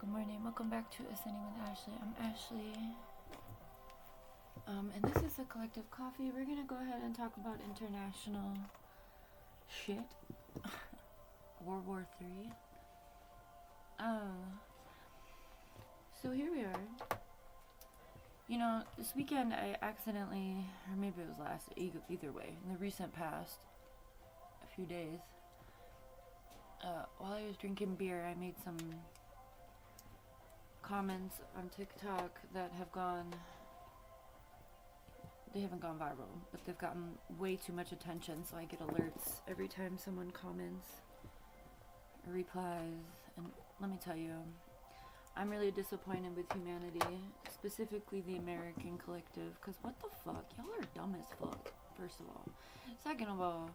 Good morning. Welcome back to Ascending with Ashley. I'm Ashley. And this is a collective coffee. We're gonna go ahead and talk about international shit. World War III. So here we are. You know, this weekend I accidentally, or maybe it was last, either way, in the recent past, a few days, while I was drinking beer, I made some comments on TikTok that they haven't gone viral, but they've gotten way too much attention, so I get alerts every time someone comments or replies. And let me tell you, I'm really disappointed with humanity, specifically the American collective, because what the fuck? Y'all are dumb as fuck, first of all. Second of all,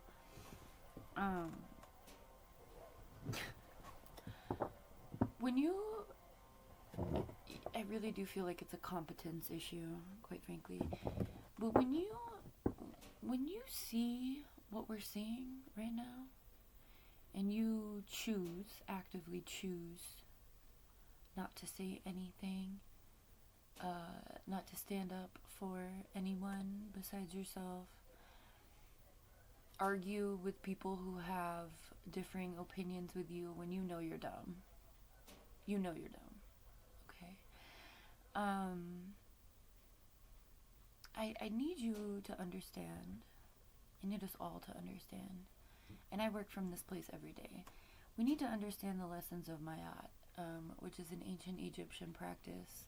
I really do feel like it's a competence issue, quite frankly. But when you see what we're seeing right now, and you actively choose not to say anything, not to stand up for anyone besides yourself, argue with people who have differing opinions with you when you know you're dumb. You know you're dumb. Okay? I need you to understand. I need us all to understand. And I work from this place every day. We need to understand the lessons of Mayat, which is an ancient Egyptian practice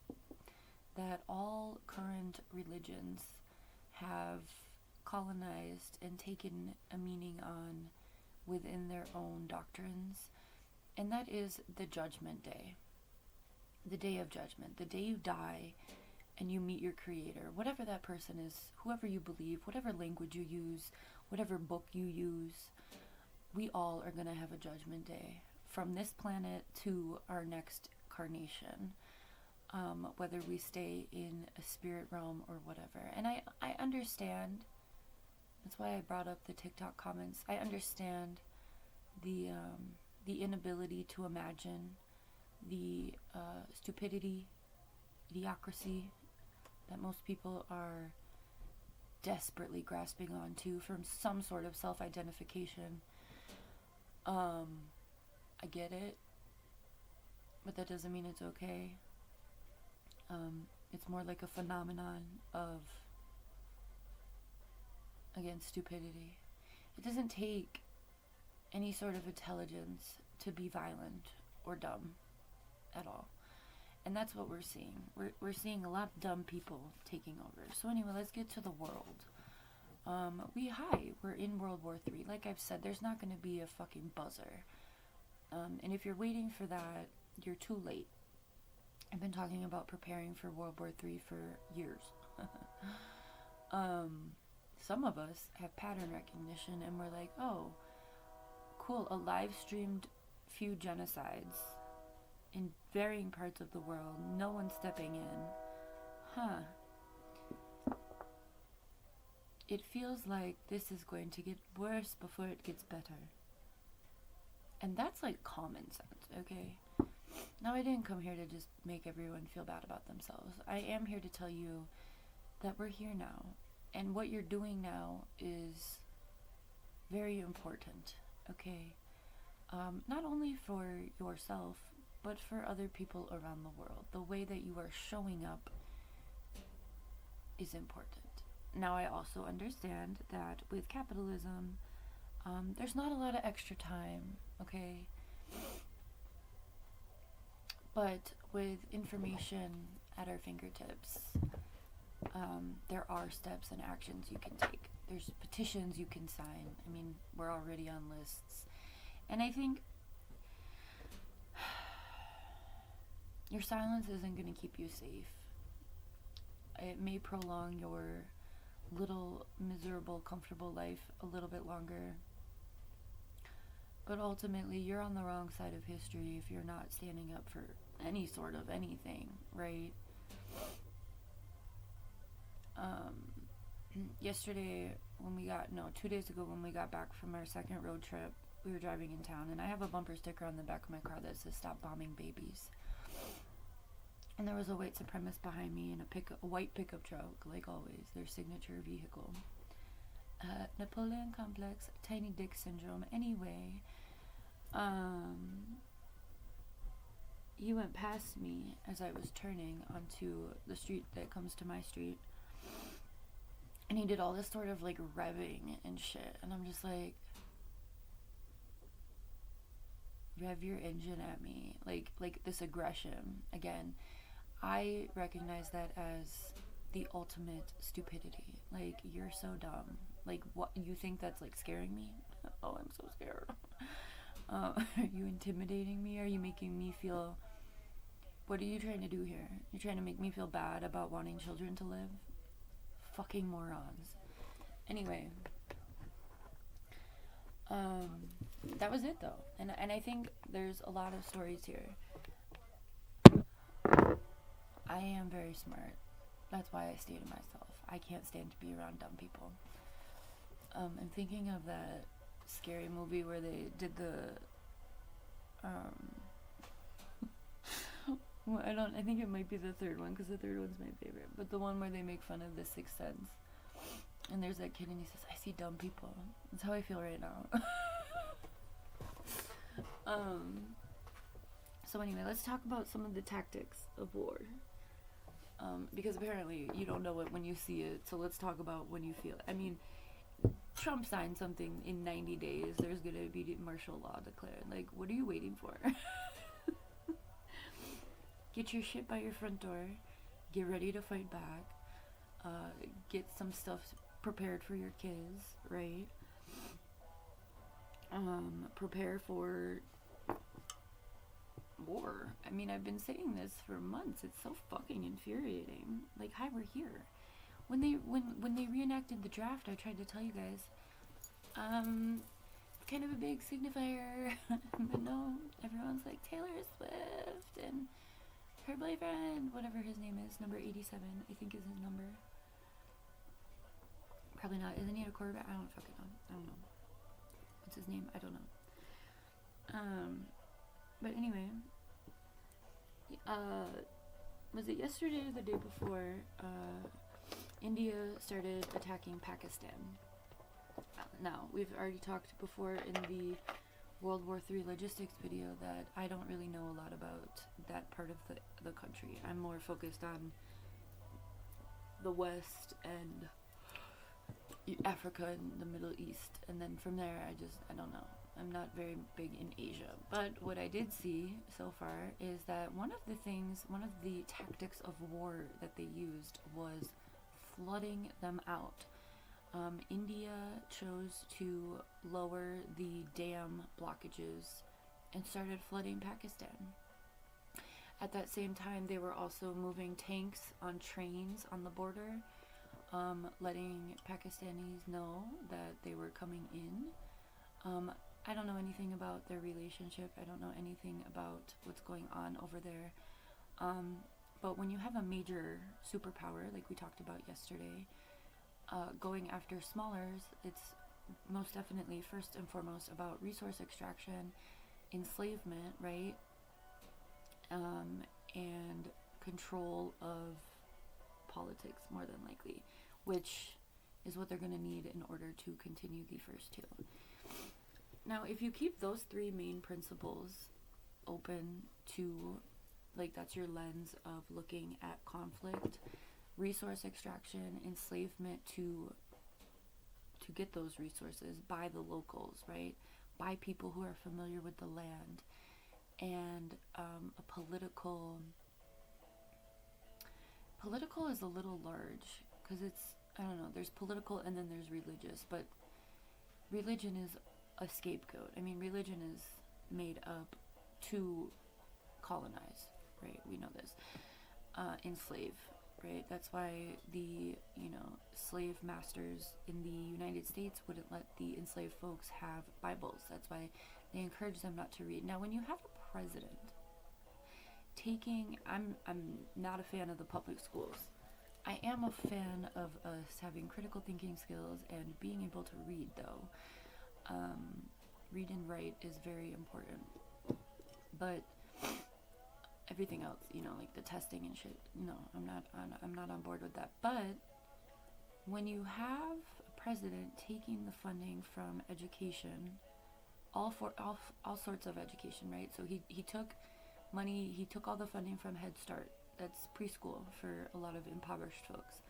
that all current religions have colonized and taken a meaning on within their own doctrines. And that is the Judgment Day. The Day of Judgment. The day you die and you meet your Creator. Whatever that person is, whoever you believe, whatever language you use, whatever book you use, we all are going to have a Judgment Day. From this planet to our next carnation. Whether we stay in a spirit realm or whatever. And I understand. That's why I brought up the TikTok comments. I understand the inability to imagine the stupidity, idiocracy that most people are desperately grasping onto from some sort of self-identification. I get it, but that doesn't mean it's okay. It's more like a phenomenon of, again, stupidity. It doesn't take any sort of intelligence to be violent or dumb at all. And that's what we're seeing. We're seeing a lot of dumb people taking over. So anyway, let's get to the world. We're in World War III. Like I've said, there's not going to be a fucking buzzer. And if you're waiting for that, you're too late. I've been talking about preparing for World War III for years. Some of us have pattern recognition and we're like, oh, cool, a live streamed few genocides in varying parts of the world, no one stepping in. It feels like this is going to get worse before it gets better. And that's like common sense, okay? Now, I didn't come here to just make everyone feel bad about themselves. I am here to tell you that we're here now. And what you're doing now is very important, okay? Not only for yourself, but for other people around the world. The way that you are showing up is important. Now, I also understand that with capitalism, there's not a lot of extra time, okay? But with information at our fingertips, there are steps and actions you can take. There's petitions you can sign. I mean, we're already on lists. And I think your silence isn't going to keep you safe. It may prolong your little miserable, comfortable life a little bit longer. But ultimately, you're on the wrong side of history if you're not standing up for any sort of anything, right? 2 days ago when we got back from our second road trip, we were driving in town, and I have a bumper sticker on the back of my car that says "Stop Bombing Babies." And there was a white supremacist behind me in a white pickup truck, like always, their signature vehicle. Napoleon complex, tiny dick syndrome. Anyway, he went past me as I was turning onto the street that comes to my street. And he did all this sort of like revving and shit. And I'm just like, rev your engine at me. Like this aggression. Again, I recognize that as the ultimate stupidity. Like, you're so dumb. Like, what, you think that's like scaring me? Oh, I'm so scared. Are you intimidating me? Are you making me feel... What are you trying to do here? You're trying to make me feel bad about wanting children to live? Fucking morons. Anyway. That was it, though. And I think there's a lot of stories here. I am very smart. That's why I stay to myself. I can't stand to be around dumb people. I'm thinking of that scary movie where they did the... well, I think it might be the third one, because the third one's my favorite. But the one where they make fun of The Sixth Sense. And there's that kid and he says, I see dumb people. That's how I feel right now. So anyway, let's talk about some of the tactics of war. Because apparently you don't know it when you see it, so let's talk about when you feel it. I mean, Trump signed something in 90 days, there's going to be martial law declared. Like, what are you waiting for? Get your shit by your front door, get ready to fight back, get some stuff prepared for your kids, right? Prepare for war. I mean, I've been saying this for months. It's so fucking infuriating. Like, hi, we're here. When they reenacted the draft, I tried to tell you guys, kind of a big signifier. But no, everyone's like, Taylor Swift and her boyfriend, whatever his name is, number 87, I think is his number. Probably not. Isn't he a quarterback? I don't fucking know. I don't know. What's his name? I don't know. But anyway, was it yesterday or the day before, India started attacking Pakistan. Now, we've already talked before in the World War III logistics video that I don't really know a lot about that part of the country. I'm more focused on the West and Africa and the Middle East, and then from there I don't know. I'm not very big in Asia. But what I did see so far is that one of the tactics of war that they used was flooding them out. India chose to lower the dam blockages and started flooding Pakistan. At that same time, they were also moving tanks on trains on the border, letting Pakistanis know that they were coming in. I don't know anything about their relationship. I don't know anything about what's going on over there. But when you have a major superpower, like we talked about yesterday, going after smallers, it's most definitely first and foremost about resource extraction, enslavement, right? And control of politics, more than likely, which is what they're going to need in order to continue the first two. Now, if you keep those three main principles open to, like, that's your lens of looking at conflict, resource extraction, enslavement to get those resources by the locals, right? By people who are familiar with the land, and a political is a little large, because it's, I don't know, there's political and then there's religious, but religion is a scapegoat. I mean, religion is made up to colonize, right? We know this. Enslave, right? That's why the, slave masters in the United States wouldn't let the enslaved folks have Bibles. That's why they encourage them not to read. Now, when you have a president I'm not a fan of the public schools. I am a fan of us having critical thinking skills and being able to read, though. Read and write is very important. But everything else, like the testing and shit. No, I'm not on board with that. But when you have a president taking the funding from education, all sorts of education, right? So he took money, he took all the funding from Head Start. That's preschool for a lot of impoverished folks.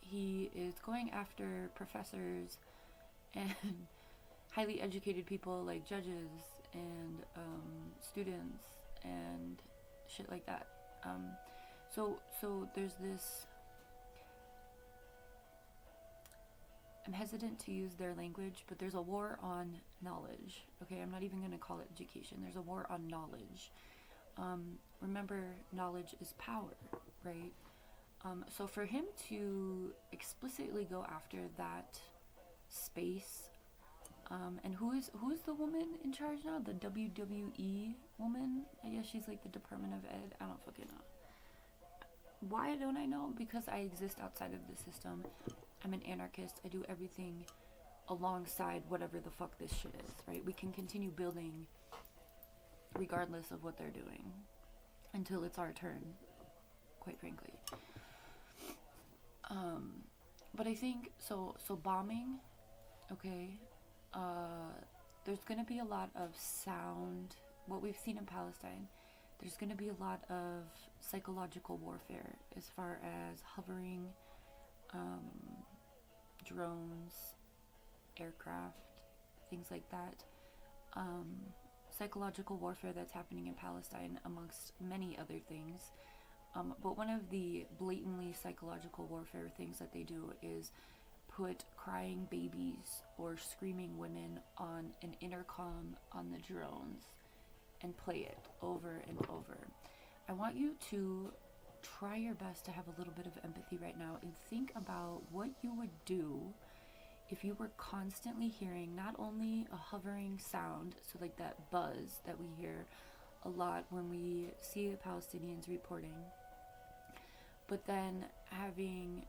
He is going after professors and highly educated people like judges and students and shit like that. So there's this. I'm hesitant to use their language, but there's a war on knowledge. Okay, I'm not even going to call it education. There's a war on knowledge. Remember, knowledge is power, right? So for him to explicitly go after that space, and who's the woman in charge now? The WWE woman? I guess she's like the Department of Ed. I don't fucking know. Why don't I know? Because I exist outside of the system. I'm an anarchist. I do everything alongside whatever the fuck this shit is, right? We can continue building regardless of what they're doing until it's our turn, quite frankly. But I think, so bombing, okay, there's going to be a lot of sound, what we've seen in Palestine, there's going to be a lot of psychological warfare as far as hovering, drones, aircraft, things like that. Psychological warfare that's happening in Palestine amongst many other things. But one of the blatantly psychological warfare things that they do is put crying babies or screaming women on an intercom on the drones and play it over and over. I want you to try your best to have a little bit of empathy right now and think about what you would do if you were constantly hearing not only a hovering sound, so like that buzz that we hear a lot when we see the Palestinians reporting, but then having,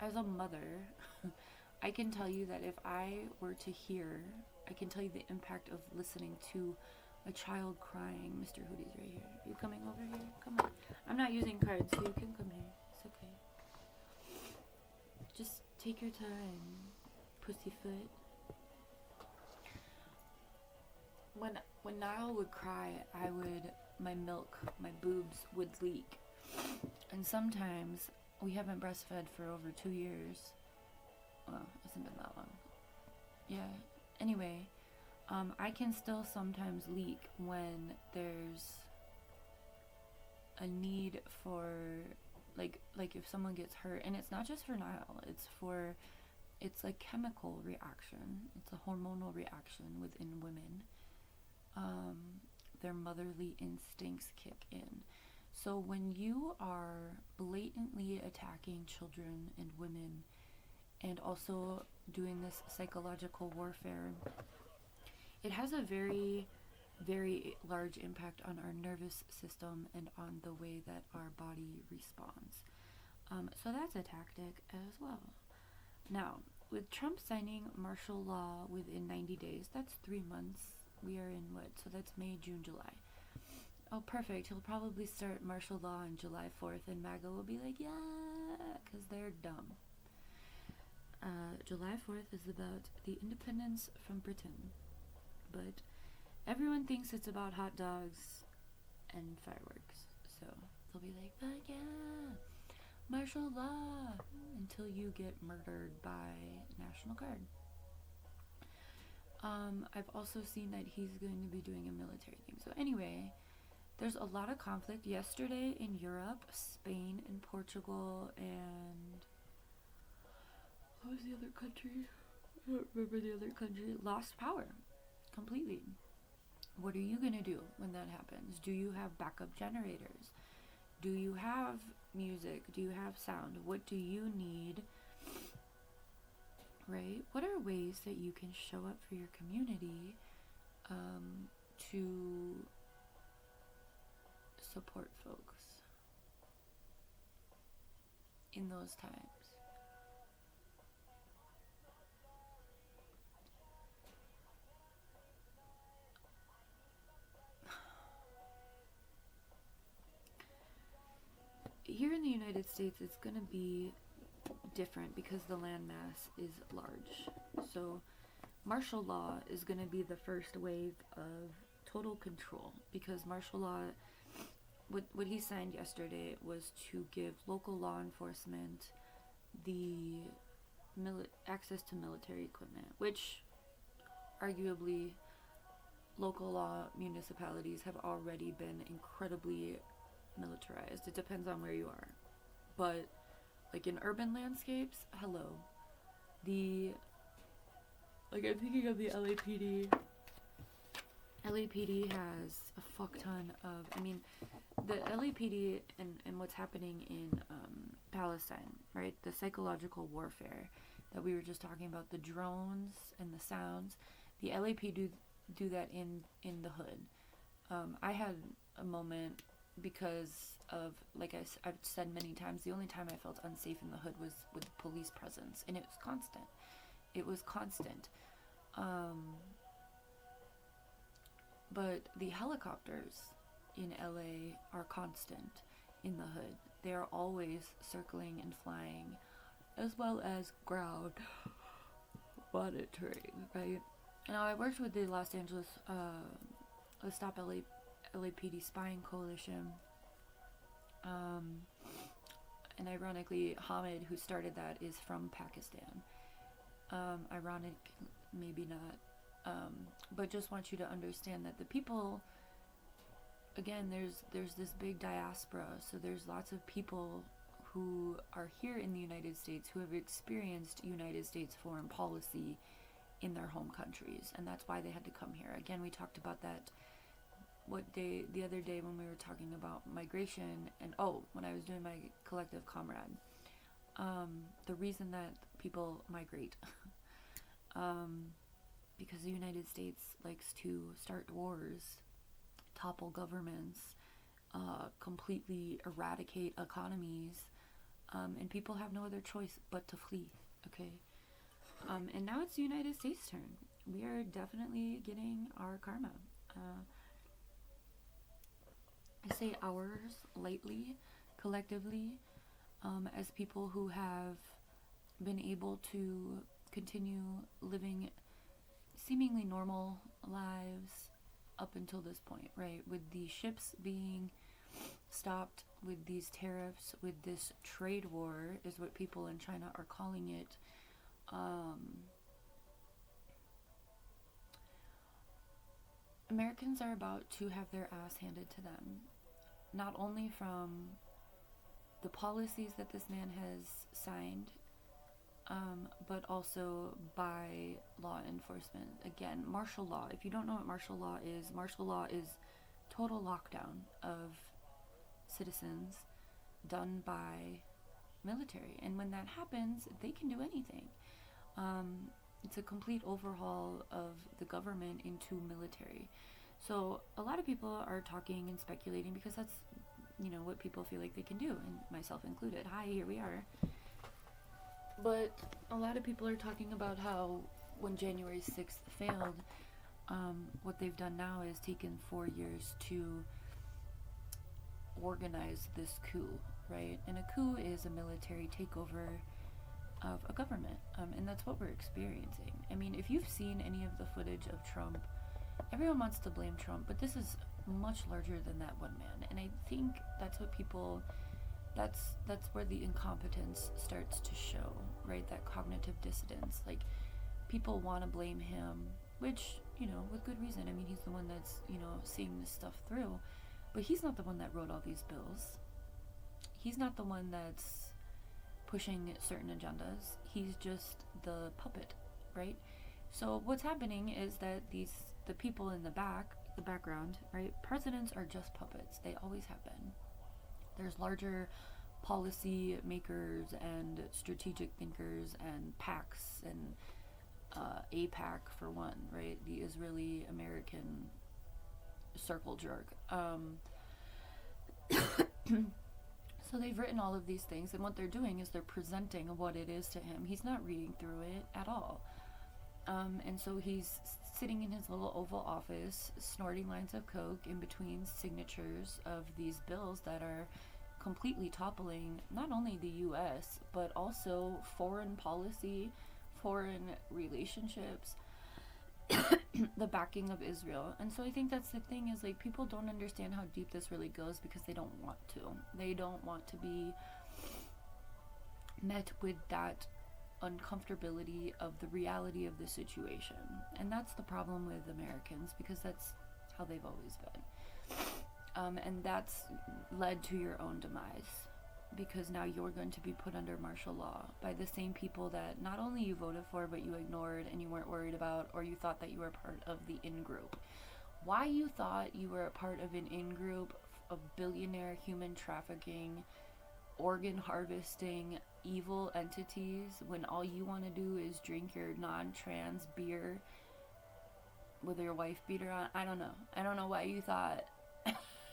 as a mother, I can tell you that if I were to hear, I can tell you the impact of listening to a child crying. Mr. Hoodie's right here. Are you coming over here? Come on. I'm not using cards, so you can come here. It's okay. Just take your time, pussyfoot. When Niall would cry, my boobs would leak. And sometimes, we haven't breastfed for over 2 years. Well, it hasn't been that long. Yeah. Anyway, I can still sometimes leak when there's a need for, like if someone gets hurt, and it's not just for Niall, it's a chemical reaction, it's a hormonal reaction within women. Their motherly instincts kick in. So when you are blatantly attacking children and women and also doing this psychological warfare, it has a very, very large impact on our nervous system and on the way that our body responds. So that's a tactic as well. Now, with Trump signing martial law within 90 days, that's 3 months. We are in what? So that's May, June, July. Oh, perfect. He'll probably start martial law on July 4th, and MAGA will be like, yeah, because they're dumb. July 4th is about the independence from Britain. But everyone thinks it's about hot dogs and fireworks. So they'll be like, fuck yeah, martial law, until you get murdered by National Guard. I've also seen that he's going to be doing a military thing. So anyway, there's a lot of conflict. Yesterday in Europe, Spain and Portugal and what was the other country? I don't remember the other country. Lost power completely. What are you going to do when that happens? Do you have backup generators? Do you have music? Do you have sound? What do you need? Right? What are ways that you can show up for your community to support folks in those times? here in the United States, it's going to be different because the landmass is large. So martial law is going to be the first wave of total control, because martial law, what he signed yesterday was to give local law enforcement the access to military equipment, which arguably local law municipalities have already been incredibly militarized. It depends on where you are. But like in urban landscapes, hello. I'm thinking of the LAPD. LAPD has a fuck ton of, the LAPD and what's happening in Palestine, right? The psychological warfare that we were just talking about, the drones and the sounds. The LAPD do that in the hood. I had a moment because of, like I've said many times, the only time I felt unsafe in the hood was with police presence, and it was constant. It was constant. But the helicopters in LA are constant in the hood. They are always circling and flying, as well as ground monitoring, right? Now, I worked with the Los Angeles Stop LAPD Spying Coalition, and ironically, Hamid, who started that, is from Pakistan. Ironic, maybe not, but just want you to understand that the people, again, there's this big diaspora, so there's lots of people who are here in the United States who have experienced United States foreign policy in their home countries, and that's why they had to come here. Again, we talked about that the other day when we were talking about migration, and when I was doing my collective comrade, the reason that people migrate, because the United States likes to start wars, topple governments, completely eradicate economies, and people have no other choice but to flee, okay? And now it's the United States' turn. We are definitely getting our karma. I say ours lightly, collectively, as people who have been able to continue living seemingly normal lives up until this point, right? With the ships being stopped, with these tariffs, with this trade war, is what people in China are calling it. Americans are about to have their ass handed to them, not only from the policies that this man has signed, but also by law enforcement. Again, martial law. If you don't know what martial law is total lockdown of citizens done by military. And when that happens, they can do anything. It's a complete overhaul of the government into military. So a lot of people are talking and speculating because that's, what people feel like they can do, and myself included. Hi, here we are. But a lot of people are talking about how when January 6th failed, what they've done now is taken 4 years to organize this coup, right? And a coup is a military takeover of a government, and that's what we're experiencing. I mean, if you've seen any of the footage of Trump, everyone wants to blame Trump, but this is much larger than that one man, and I think that's what people, that's where the incompetence starts to show, right? That cognitive dissonance. Like, people want to blame him, which, with good reason. I mean, he's the one that's, seeing this stuff through, but he's not the one that wrote all these bills. He's not the one that's pushing certain agendas. He's just the puppet, right? So what's happening is that the people in the background, right? Presidents are just puppets. They always have been. There's larger policy makers and strategic thinkers and PACs and AIPAC for one, right? The Israeli American circle jerk. So they've written all of these things, and what they're doing is they're presenting what it is to him. He's not reading through it at all. And so he's sitting in his little Oval Office, snorting lines of coke in between signatures of these bills that are completely toppling not only the US, but also foreign policy, foreign relationships, the backing of Israel. And so I think that's the thing, is like people don't understand how deep this really goes because they don't want to. They don't want to be met with that uncomfortability of the reality of the situation. And that's the problem with Americans, because that's how they've always been. And that's led to your own demise, because now you're going to be put under martial law by the same people that not only you voted for, but you ignored and you weren't worried about, or you thought that you were part of the in-group. Why you thought you were a part of an in-group of billionaire human trafficking, organ harvesting, evil entities, when all you want to do is drink your non-trans beer with your wife beater on? I don't know. I don't know why you thought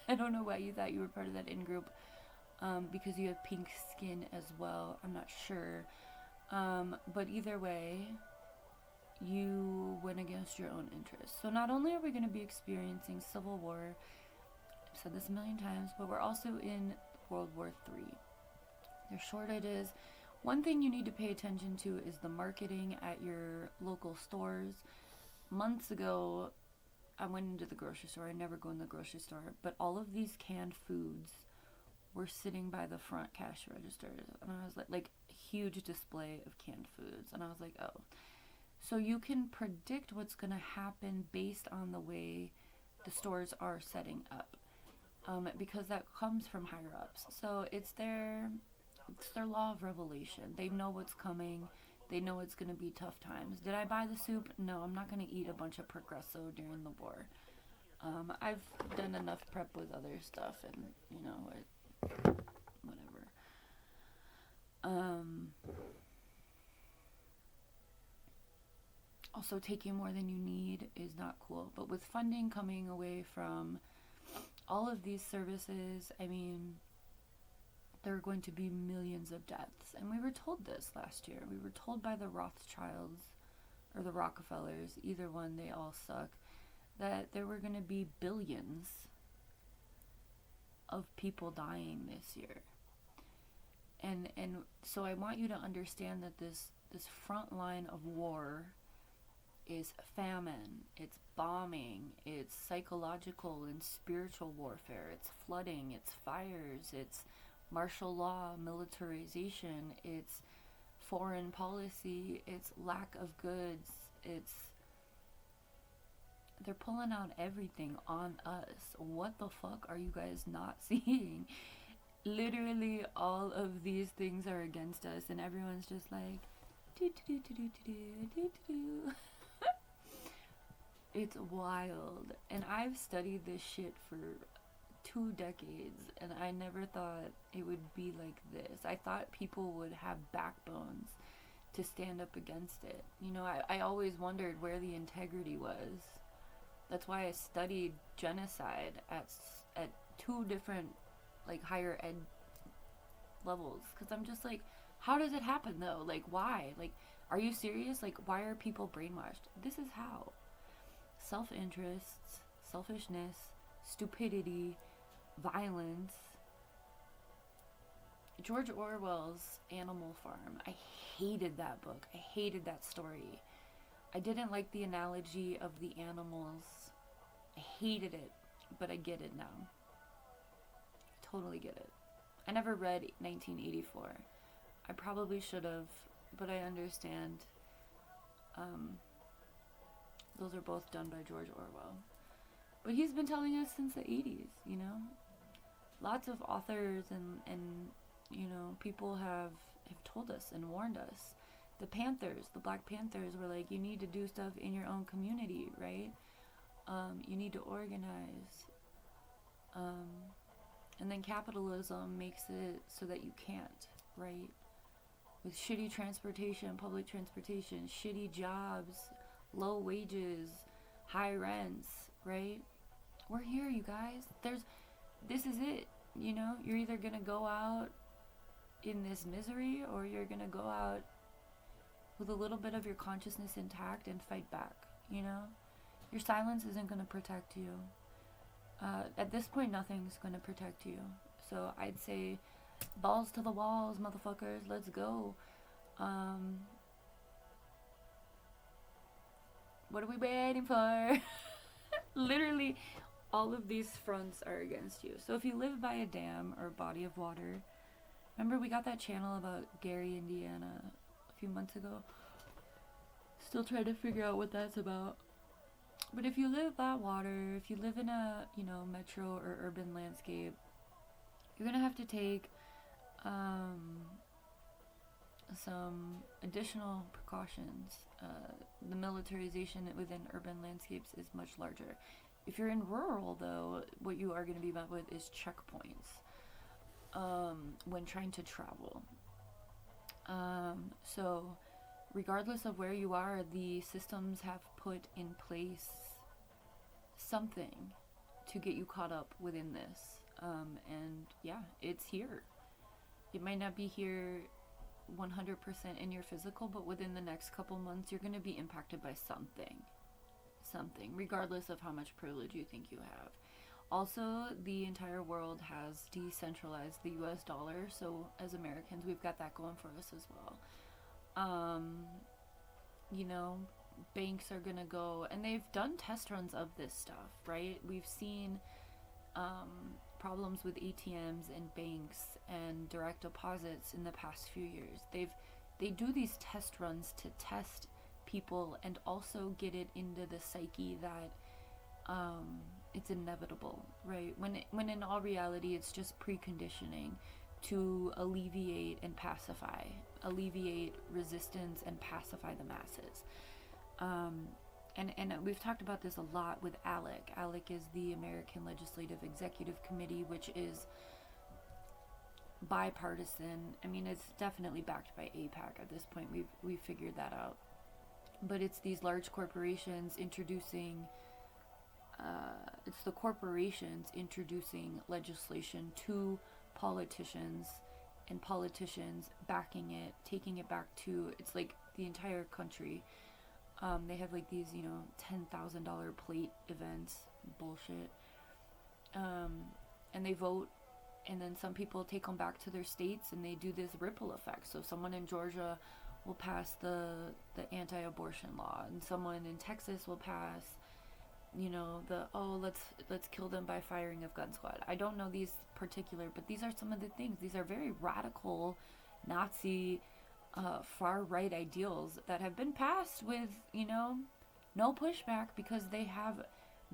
I don't know why you thought you were part of that in-group. Because you have pink skin as well. I'm not sure. But either way, you went against your own interests. So not only are we going to be experiencing civil war, I've said this a million times, but we're also in World War III. There's shortages. One thing you need to pay attention to is the marketing at your local stores. Months ago, I went into the grocery store. I never go in the grocery store. But all of these canned foods were sitting by the front cash registers. And I was like huge display of canned foods. And I was like, oh. So you can predict what's going to happen based on the way the stores are setting up. Because that comes from higher ups. So it's their law of revelation. They know what's coming. They know it's going to be tough times. Did I buy the soup? No, I'm not going to eat a bunch of Progresso during the war. I've done enough prep with other stuff, and whatever. Also, taking more than you need is not cool. But with funding coming away from all of these services, I mean, there are going to be millions of deaths. And we were told this last year. We were told by the Rothschilds or the Rockefellers, either one, they all suck, that there were going to be billions of people dying this year. And so I want you to understand that this front line of war is famine, it's bombing, it's psychological and spiritual warfare, it's flooding, it's fires, it's martial law, militarization, it's foreign policy, it's lack of goods, they're pulling out everything on us. What the fuck are you guys not seeing? Literally all of these things are against us, and everyone's just like, do. It's wild. And I've studied this shit for 2 decades, and I never thought it would be like this. I thought people would have backbones to stand up against it. I always wondered where the integrity was. That's why I studied genocide at 2 different higher ed levels, because I'm just like, how does it happen though? Why? Are you serious? Why are people brainwashed? This is how. Self-interests, selfishness, stupidity, violence. George Orwell's Animal Farm. I hated that book. I hated that story. I didn't like the analogy of the animals. I hated it, but I get it now. I totally get it. I never read 1984. I probably should have, but I understand. Those are both done by George Orwell. But he's been telling us since the 80s, Lots of authors and people have told us and warned us. The Black Panthers were like, you need to do stuff in your own community, right? You need to organize. And then capitalism makes it so that you can't, right? With shitty transportation, public transportation, shitty jobs, low wages, high rents, right? We're here, you guys. This is it, You're either gonna go out in this misery, or you're gonna go out with a little bit of your consciousness intact and fight back, Your silence isn't gonna protect you. At this point, nothing's gonna protect you. So I'd say balls to the walls, motherfuckers. Let's go. What are we waiting for? Literally, all of these fronts are against you. So if you live by a dam or a body of water, remember we got that channel about Gary, Indiana a few months ago? Still trying to figure out what that's about. But if you live by water, if you live in a, metro or urban landscape, you're going to have to take some additional precautions. The militarization within urban landscapes is much larger. If you're in rural, though, what you are going to be met with is checkpoints when trying to travel. So, regardless of where you are, the systems have put in place something to get you caught up within this. And yeah, it's here. It might not be here 100% in your physical, but within the next couple months, you're going to be impacted by something, regardless of how much privilege you think you have. Also, the entire world has decentralized the US dollar, so as Americans, we've got that going for us as well. Banks are gonna go, and they've done test runs of this stuff, right? We've seen problems with ATMs and banks and direct deposits in the past few years. They do these test runs to test people and also get it into the psyche that it's inevitable, right? When in all reality, it's just preconditioning to alleviate resistance and pacify the masses. And we've talked about this a lot with ALEC. ALEC is the American Legislative Executive Committee, which is bipartisan. I mean, it's definitely backed by AIPAC at this point. We've figured that out. But it's these large corporations introducing legislation to politicians, and politicians backing it, taking it back to, it's like the entire country. They have like these, $10,000 plate events, bullshit. And they vote, and then some people take them back to their states, and they do this ripple effect. So someone in Georgia will pass the anti-abortion law, and someone in Texas will pass, let's kill them by firing of gun squad. I don't know these particular, but these are some of the things. These are very radical Nazi far-right ideals that have been passed with, no pushback, because they have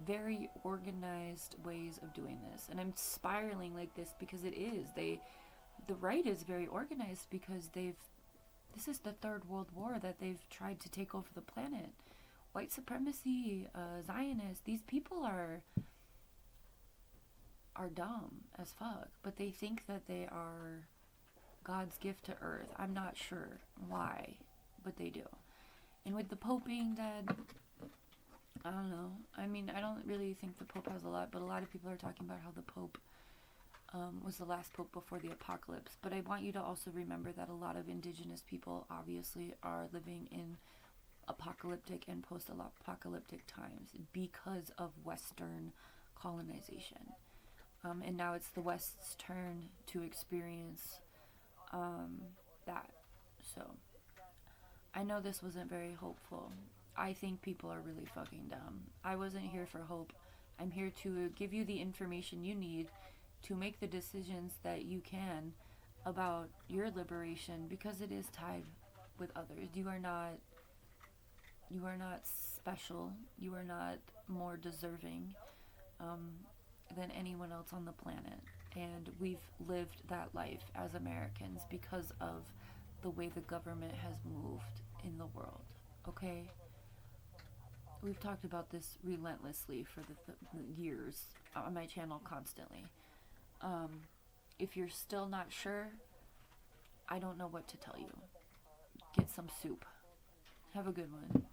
very organized ways of doing this. And I'm spiraling like this because it is. The right is very organized because this is the Third World War that they've tried to take over the planet. White supremacy, Zionists, these people are dumb as fuck, but they think that they are God's gift to earth. I'm not sure why, but they do. And with the Pope being dead, I don't know. I mean, I don't really think the Pope has a lot, but a lot of people are talking about how the Pope was the last Pope before the apocalypse. But I want you to also remember that a lot of indigenous people obviously are living in apocalyptic and post-apocalyptic times because of Western colonization. And now it's the West's turn to experience that. So, I know this wasn't very hopeful. I think people are really fucking dumb. I wasn't here for hope. I'm here to give you the information you need to make the decisions that you can about your liberation, because it is tied with others. You are not special. You are not more deserving than anyone else on the planet. And we've lived that life as Americans because of the way the government has moved in the world. Okay? We've talked about this relentlessly for the years on my channel constantly. If you're still not sure, I don't know what to tell you. Get some soup. Have a good one.